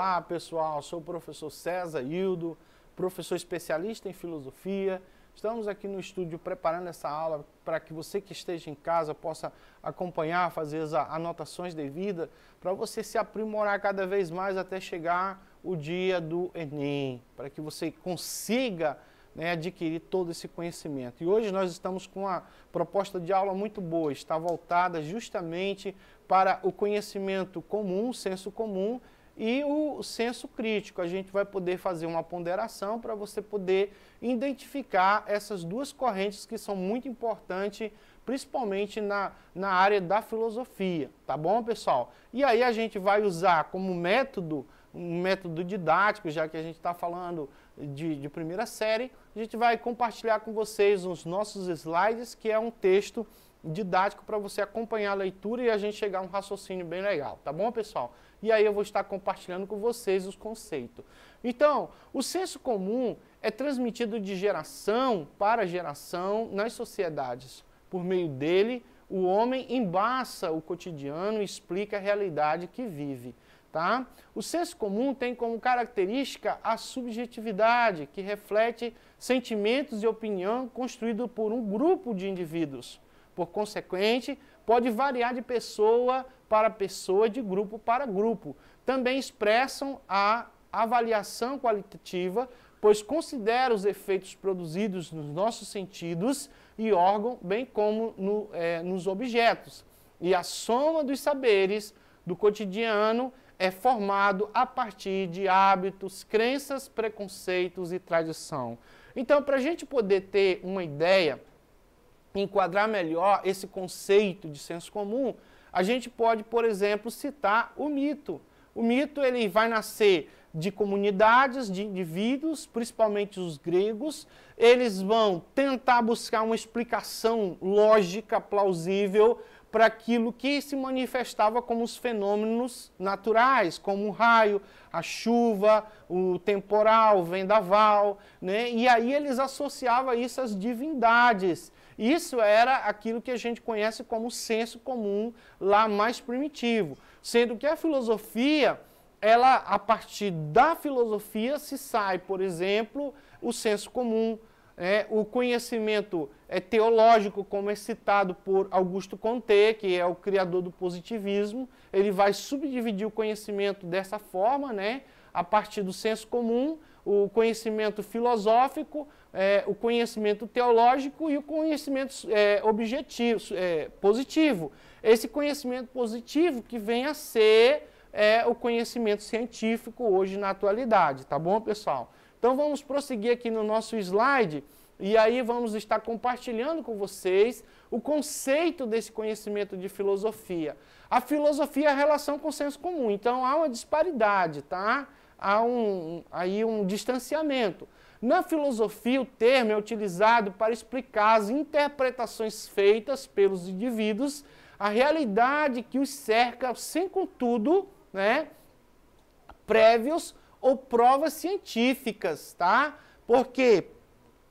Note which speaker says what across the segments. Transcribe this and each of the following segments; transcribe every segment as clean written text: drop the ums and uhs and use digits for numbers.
Speaker 1: Olá pessoal, sou o professor César Hildo, professor especialista em filosofia. Estamos aqui no estúdio preparando essa aula para que você que esteja em casa possa acompanhar, fazer as anotações devidas, para você se aprimorar cada vez mais até chegar o dia do Enem, para que você consiga adquirir todo esse conhecimento. E hoje nós estamos com uma proposta de aula muito boa, está voltada justamente para o conhecimento comum, senso comum, e o senso crítico. A gente vai poder fazer uma ponderação para você poder identificar essas duas correntes que são muito importantes, principalmente na área da filosofia, tá bom, pessoal? E aí a gente vai usar como método, um método didático, já que a gente está falando de primeira série, a gente vai compartilhar com vocês os nossos slides, que é um texto didático para você acompanhar a leitura e a gente chegar a um raciocínio bem legal, tá bom, pessoal? E aí eu vou estar compartilhando com vocês os conceitos. Então, o senso comum é transmitido de geração para geração nas sociedades. Por meio dele, o homem embaça o cotidiano e explica a realidade que vive. Tá? O senso comum tem como característica a subjetividade, que reflete sentimentos e opinião construídos por um grupo de indivíduos. Por consequente, pode variar de pessoa para pessoa, de grupo para grupo. Também expressam a avaliação qualitativa, pois considera os efeitos produzidos nos nossos sentidos e órgãos, bem como nos objetos. E a soma dos saberes do cotidiano é formado a partir de hábitos, crenças, preconceitos e tradição. Então, para a gente poder ter uma ideia, enquadrar melhor esse conceito de senso comum, a gente pode, por exemplo, citar o mito. O mito ele vai nascer de comunidades, de indivíduos, principalmente os gregos. Eles vão tentar buscar uma explicação lógica, plausível, para aquilo que se manifestava como os fenômenos naturais, como o raio, a chuva, o temporal, o vendaval, né? E aí eles associavam isso às divindades. Isso era aquilo que a gente conhece como senso comum lá mais primitivo. Sendo que a filosofia, ela, a partir da filosofia se sai, por exemplo, o senso comum, o conhecimento teológico, como é citado por Augusto Comte, que é o criador do positivismo. Ele vai subdividir o conhecimento dessa forma, a partir do senso comum, o conhecimento filosófico, o conhecimento teológico e o conhecimento objetivo, positivo. Esse conhecimento positivo que vem a ser o conhecimento científico hoje na atualidade, tá bom, pessoal? Então vamos prosseguir aqui no nosso slide e aí vamos estar compartilhando com vocês o conceito desse conhecimento de filosofia. A filosofia é a relação com o senso comum, então há uma disparidade, tá? Há aí um distanciamento. Na filosofia, o termo é utilizado para explicar as interpretações feitas pelos indivíduos, a realidade que os cerca, sem contudo, prévios ou provas científicas, tá? Porque,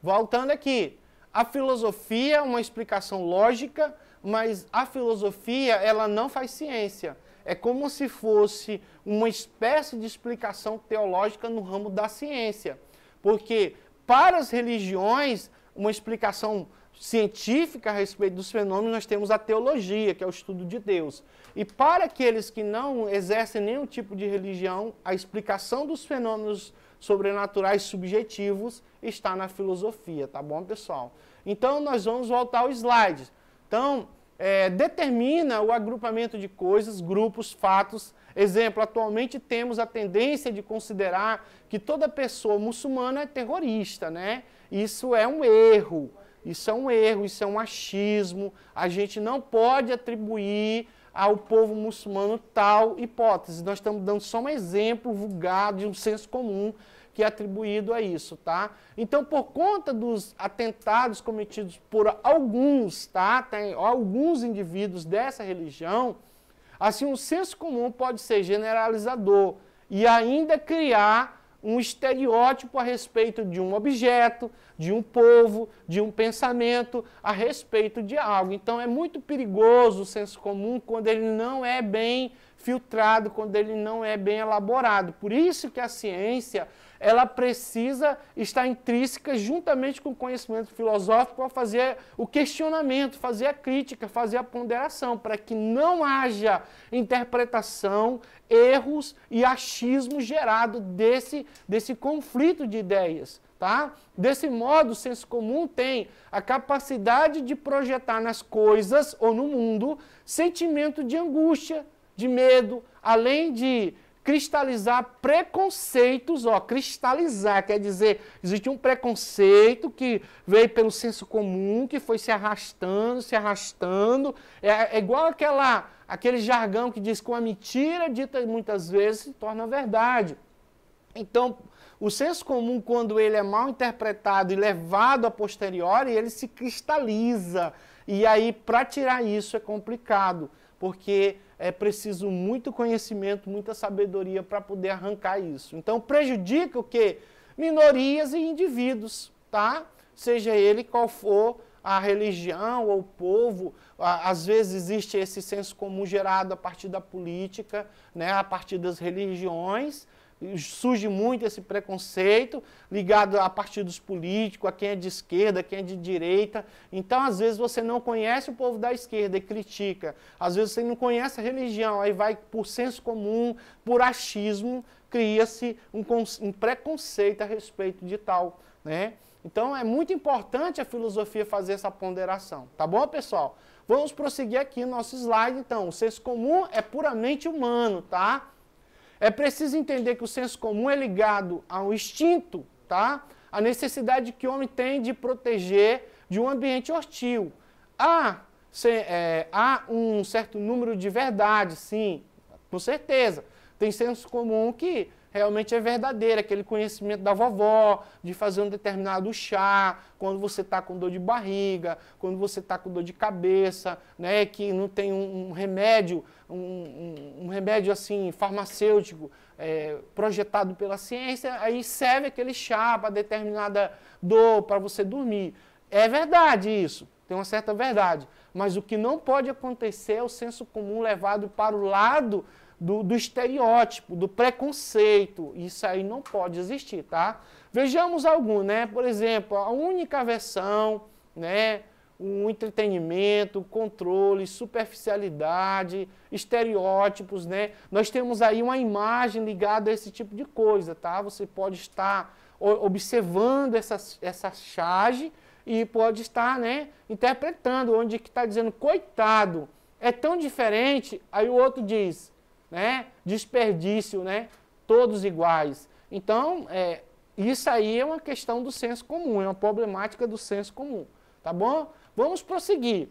Speaker 1: voltando aqui, a filosofia é uma explicação lógica, mas a filosofia, ela não faz ciência. É como se fosse uma espécie de explicação teológica no ramo da ciência. Porque, para as religiões, uma explicação científica a respeito dos fenômenos, nós temos a teologia, que é o estudo de Deus. E para aqueles que não exercem nenhum tipo de religião, a explicação dos fenômenos sobrenaturais subjetivos está na filosofia, tá bom, pessoal? Então, nós vamos voltar ao slide. Então, determina o agrupamento de coisas, grupos, fatos. Exemplo, atualmente temos a tendência de considerar que toda pessoa muçulmana é terrorista, Isso é um erro. Isso é um erro, isso é um achismo. A gente não pode atribuir ao povo muçulmano tal hipótese. Nós estamos dando só um exemplo vulgar de um senso comum que é atribuído a isso, tá? Então, por conta dos atentados cometidos por alguns, tá? Tem alguns indivíduos dessa religião, assim, o senso comum pode ser generalizador e ainda criar um estereótipo a respeito de um objeto, de um povo, de um pensamento, a respeito de algo. Então é muito perigoso o senso comum quando ele não é bem filtrado, quando ele não é bem elaborado. Por isso que a ciência, ela precisa estar intrínseca juntamente com o conhecimento filosófico para fazer o questionamento, fazer a crítica, fazer a ponderação, para que não haja interpretação, erros e achismo gerado desse conflito de ideias. Tá? Desse modo, o senso comum tem a capacidade de projetar nas coisas ou no mundo sentimento de angústia, de medo, além de cristalizar preconceitos, cristalizar, quer dizer, existe um preconceito que veio pelo senso comum, que foi se arrastando, é igual aquele jargão que diz que uma mentira dita muitas vezes se torna verdade. Então, o senso comum, quando ele é mal interpretado e levado a posteriori, ele se cristaliza, e aí para tirar isso é complicado, porque é preciso muito conhecimento, muita sabedoria para poder arrancar isso. Então prejudica o quê? Minorias e indivíduos, tá? Seja ele qual for a religião ou o povo, às vezes existe esse senso comum gerado a partir da política, né, a partir das religiões. Surge muito esse preconceito ligado a partidos políticos, a quem é de esquerda, a quem é de direita. Então, às vezes, você não conhece o povo da esquerda e critica. Às vezes, você não conhece a religião, aí vai por senso comum, por achismo, cria-se um preconceito a respeito de tal, né? Então, é muito importante a filosofia fazer essa ponderação. Tá bom, pessoal? Vamos prosseguir aqui no nosso slide, então. O senso comum é puramente humano, tá? É preciso entender que o senso comum é ligado ao instinto, tá? A necessidade que o homem tem de proteger de um ambiente hostil. Há um certo número de verdades, sim, com certeza. Tem senso comum que realmente é verdadeiro, aquele conhecimento da vovó, de fazer um determinado chá, quando você está com dor de barriga, quando você está com dor de cabeça, né, que não tem um remédio, um remédio assim, farmacêutico, projetado pela ciência, aí serve aquele chá para determinada dor, para você dormir. É verdade isso, tem uma certa verdade, mas o que não pode acontecer é o senso comum levado para o lado do estereótipo, do preconceito. Isso aí não pode existir, tá? Vejamos algum, né? Por exemplo, a única versão, né? O entretenimento, controle, superficialidade, estereótipos, né? Nós temos aí uma imagem ligada a esse tipo de coisa, tá? Você pode estar observando essa charge e pode estar, né, interpretando, onde que está dizendo, coitado, é tão diferente, aí o outro diz, né, desperdício, né, todos iguais. Então, isso aí é uma questão do senso comum, é uma problemática do senso comum, tá bom? Vamos prosseguir.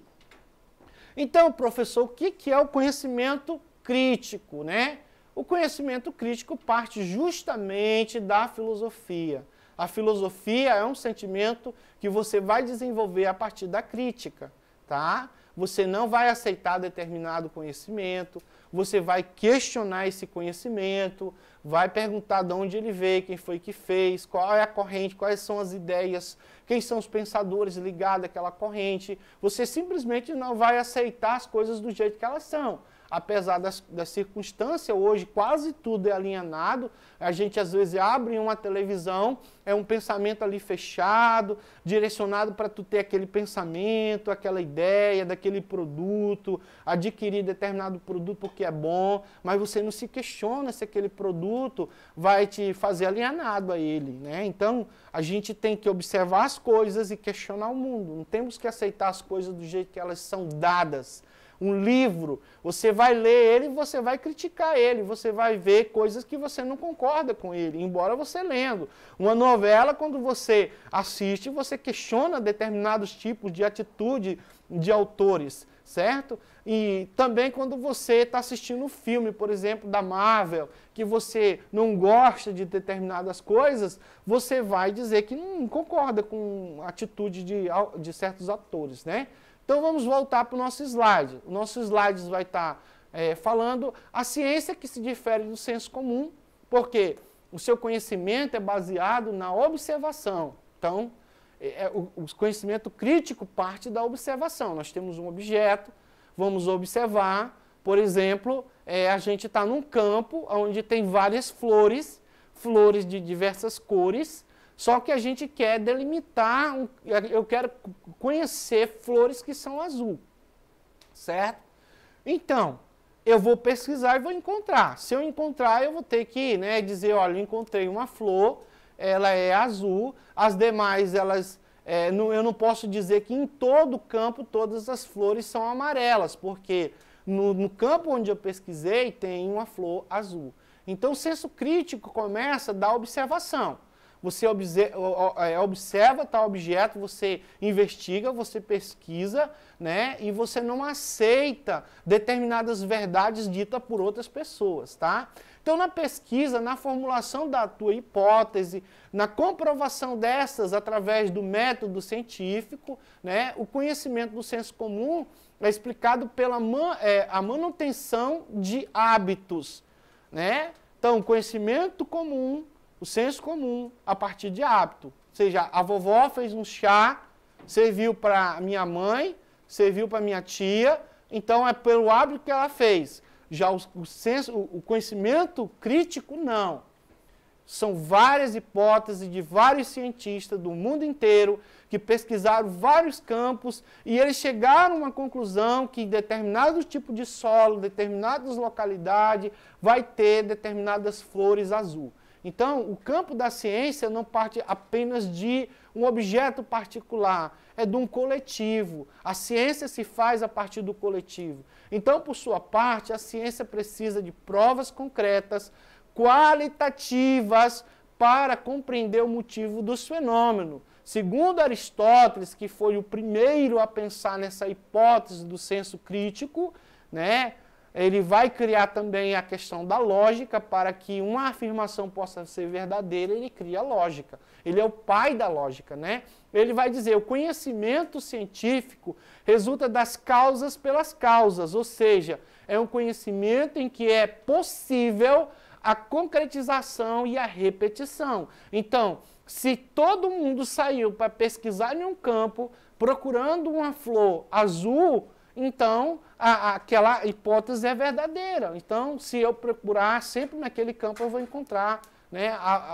Speaker 1: Então, professor, o que é o conhecimento crítico, né? O conhecimento crítico parte justamente da filosofia. A filosofia é um sentimento que você vai desenvolver a partir da crítica, tá? Você não vai aceitar determinado conhecimento, você vai questionar esse conhecimento, vai perguntar de onde ele veio, quem foi que fez, qual é a corrente, quais são as ideias, quem são os pensadores ligados àquela corrente. Você simplesmente não vai aceitar as coisas do jeito que elas são. Apesar da circunstância, hoje quase tudo é alienado, a gente às vezes abre uma televisão, é um pensamento ali fechado, direcionado para tu ter aquele pensamento, aquela ideia daquele produto, adquirir determinado produto porque é bom, mas você não se questiona se aquele produto vai te fazer alienado a ele, né? Então, a gente tem que observar as coisas e questionar o mundo, não temos que aceitar as coisas do jeito que elas são dadas. Um livro, você vai ler ele e você vai criticar ele, você vai ver coisas que você não concorda com ele, embora você lendo. Uma novela, quando você assiste, você questiona determinados tipos de atitude de autores, certo? E também quando você está assistindo um filme, por exemplo, da Marvel, que você não gosta de determinadas coisas, você vai dizer que não concorda com a atitude de certos atores, né? Então vamos voltar para o nosso slide. O nosso slide vai estar falando a ciência que se difere do senso comum, porque o seu conhecimento é baseado na observação. Então, o conhecimento crítico parte da observação. Nós temos um objeto, vamos observar, por exemplo, a gente está num campo onde tem várias flores, flores de diversas cores, só que a gente quer delimitar, eu quero conhecer flores que são azul, certo? Então, eu vou pesquisar e vou encontrar. Se eu encontrar, eu vou ter que dizer, olha, eu encontrei uma flor, ela é azul, as demais, eu não posso dizer que em todo o campo todas as flores são amarelas, porque no campo onde eu pesquisei tem uma flor azul. Então, o senso crítico começa da observação. Você observa tal objeto, você investiga, você pesquisa, e você não aceita determinadas verdades ditas por outras pessoas, tá? Então, na pesquisa, na formulação da tua hipótese, na comprovação dessas através do método científico, o conhecimento do senso comum é explicado pela a manutenção de hábitos, Então, o conhecimento comum, o senso comum, a partir de hábito. Ou seja, a vovó fez um chá, serviu para minha mãe, serviu para minha tia, então é pelo hábito que ela fez. Já o conhecimento crítico, não. São várias hipóteses de vários cientistas do mundo inteiro que pesquisaram vários campos e eles chegaram a uma conclusão que determinado tipo de solo, determinadas localidades, vai ter determinadas flores azul. Então, o campo da ciência não parte apenas de um objeto particular, é de um coletivo. A ciência se faz a partir do coletivo. Então, por sua parte, a ciência precisa de provas concretas, qualitativas, para compreender o motivo dos fenômenos. Segundo Aristóteles, que foi o primeiro a pensar nessa hipótese do senso crítico, ele vai criar também a questão da lógica, para que uma afirmação possa ser verdadeira, ele cria a lógica. Ele é o pai da lógica, Ele vai dizer, o conhecimento científico resulta das causas pelas causas, ou seja, é um conhecimento em que é possível a concretização e a repetição. Então, se todo mundo saiu para pesquisar em um campo, procurando uma flor azul, então, aquela hipótese é verdadeira. Então, se eu procurar sempre naquele campo, eu vou encontrar.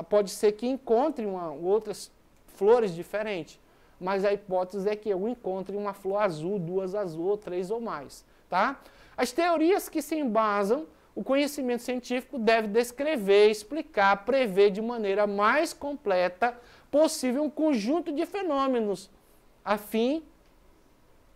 Speaker 1: Pode ser que encontre outras flores diferentes, mas a hipótese é que eu encontre uma flor azul, duas azul, três ou mais. Tá? As teorias que se embasam, o conhecimento científico deve descrever, explicar, prever de maneira mais completa possível um conjunto de fenômenos,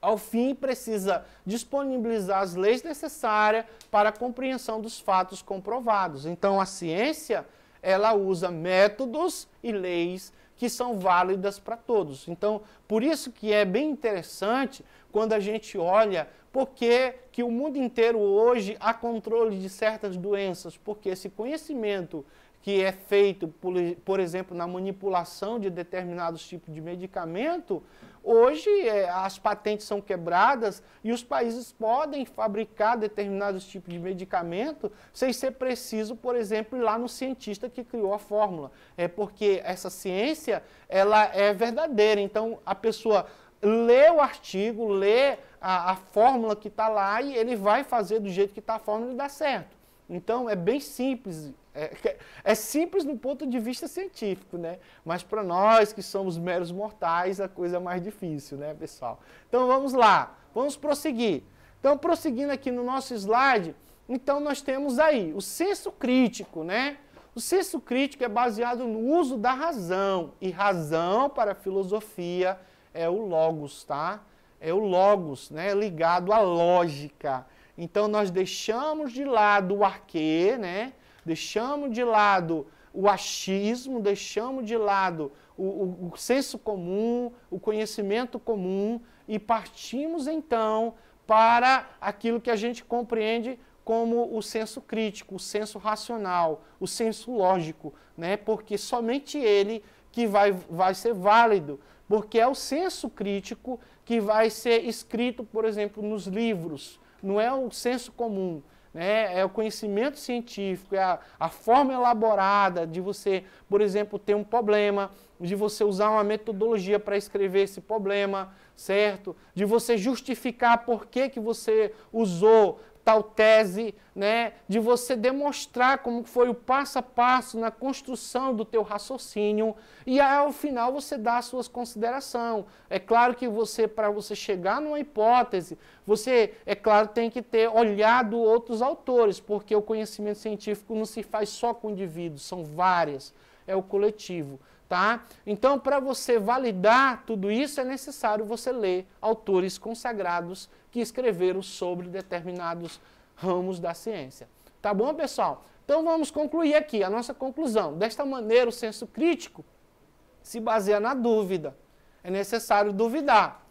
Speaker 1: ao fim, precisa disponibilizar as leis necessárias para a compreensão dos fatos comprovados. Então, a ciência, ela usa métodos e leis que são válidas para todos. Então, por isso que é bem interessante quando a gente olha por que o mundo inteiro hoje há controle de certas doenças, porque esse conhecimento que é feito, por exemplo, na manipulação de determinados tipos de medicamento, hoje as patentes são quebradas e os países podem fabricar determinados tipos de medicamento sem ser preciso, por exemplo, ir lá no cientista que criou a fórmula. É porque essa ciência, ela é verdadeira. Então, a pessoa lê o artigo, lê a fórmula que está lá e ele vai fazer do jeito que está a fórmula e dá certo. Então, é bem simples. É simples do ponto de vista científico, Mas para nós que somos meros mortais, a coisa é mais difícil, pessoal? Então, vamos lá. Vamos prosseguir. Então, prosseguindo aqui no nosso slide, então nós temos aí o senso crítico, O senso crítico é baseado no uso da razão. E razão, para a filosofia, é o logos, tá? É o logos, ligado à lógica. Então, nós deixamos de lado o arquê, Deixamos de lado o achismo, deixamos de lado o senso comum, o conhecimento comum e partimos, então, para aquilo que a gente compreende como o senso crítico, o senso racional, o senso lógico, Porque somente ele que vai ser válido, porque é o senso crítico que vai ser escrito, por exemplo, nos livros, não é o senso comum. né? É o conhecimento científico, é a forma elaborada de você, por exemplo, ter um problema, de você usar uma metodologia para escrever esse problema, certo? De você justificar por que você usou tal tese, né? De você demonstrar como foi o passo a passo na construção do teu raciocínio e aí, ao final você dá as suas considerações. É claro que você, para você chegar numa hipótese, você, é claro, tem que ter olhado outros autores, porque o conhecimento científico não se faz só com indivíduos, são várias, é o coletivo. Tá? Então, para você validar tudo isso, é necessário você ler autores consagrados que escreveram sobre determinados ramos da ciência. Tá bom, pessoal? Então, vamos concluir aqui a nossa conclusão. Desta maneira, o senso crítico se baseia na dúvida. É necessário duvidar.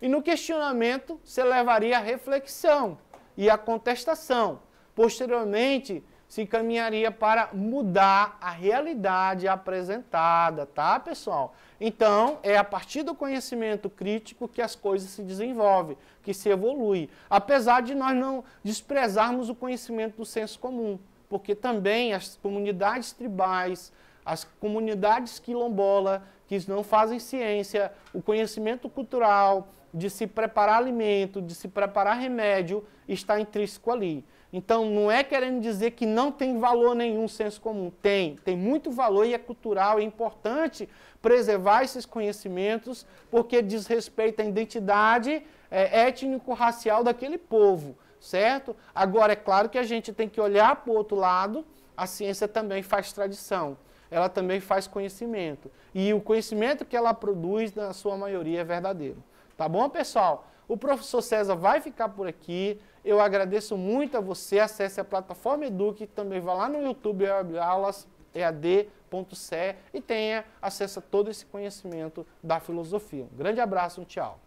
Speaker 1: E no questionamento, você levaria a reflexão e a contestação. Posteriormente, se caminharia para mudar a realidade apresentada, tá, pessoal? Então, é a partir do conhecimento crítico que as coisas se desenvolvem, que se evolui. Apesar de nós não desprezarmos o conhecimento do senso comum, porque também as comunidades tribais, as comunidades quilombolas, que não fazem ciência, o conhecimento cultural de se preparar alimento, de se preparar remédio, está intrínseco ali. Então, não é querendo dizer que não tem valor nenhum o senso comum. Tem muito valor e é cultural, é importante preservar esses conhecimentos, porque diz respeito à identidade étnico-racial daquele povo, certo? Agora, é claro que a gente tem que olhar para o outro lado, a ciência também faz tradição, ela também faz conhecimento. E o conhecimento que ela produz, na sua maioria, é verdadeiro. Tá bom, pessoal? O professor César vai ficar por aqui. Eu agradeço muito a você. Acesse a plataforma Eduque, também vá lá no YouTube, aulas ead.ce e tenha acesso a todo esse conhecimento da filosofia. Um grande abraço, tchau.